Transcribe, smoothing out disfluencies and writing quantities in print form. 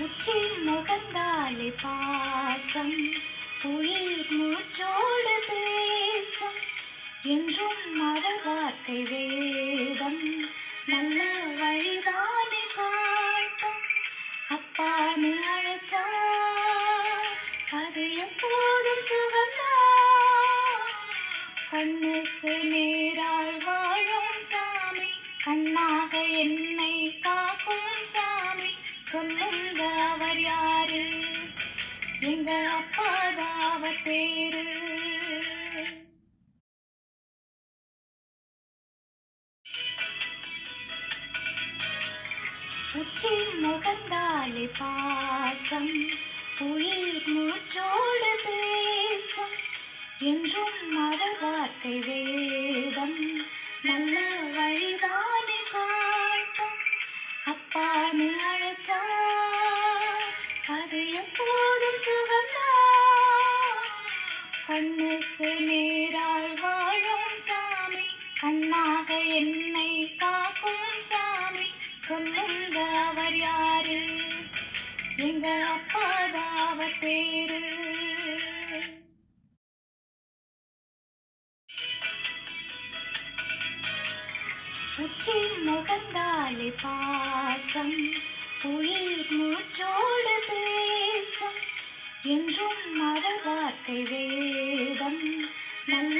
உச்சி முகந்தாலே பாசம் உயிர் மூச்சோடு பேசும் என்றும் அவர் வார்த்தை வேதம் நல்ல வழிதானே காட்டும். அப்பான்னு அழைச்சா அது எப்போதும் சுகந்தா. கண்ணுக்கு நேராய் வாழும் சாமி கண்ணாக என்னை காக்கும் சாமி. சொல்லுங்க அவர் யாரு? எங்க அப்பாதாவ பேரு. உச்சி முகந்தாலே பாசம் உயிர் மூச்சோடு பேசும் என்றும் அவர் வார்த்தை வேதம் நல்ல வழிதானே காட்டும். அப்பான்னு அழைச்சா அது எப்போதும் சுகந்தா. கண்ணுக்கு நேராய் வாழும் சாமி கண்ணாக என்னை காக்கும் சாமி. சொல்லுங்க அவர் யாரு? எங்க அப்பாதாவ பேரு. உச்சி முகந்தாலே பாசம் உயிர் மூச்சோடு பேசும் என்றும் அவர் வார்த்தை வேதம் நல்ல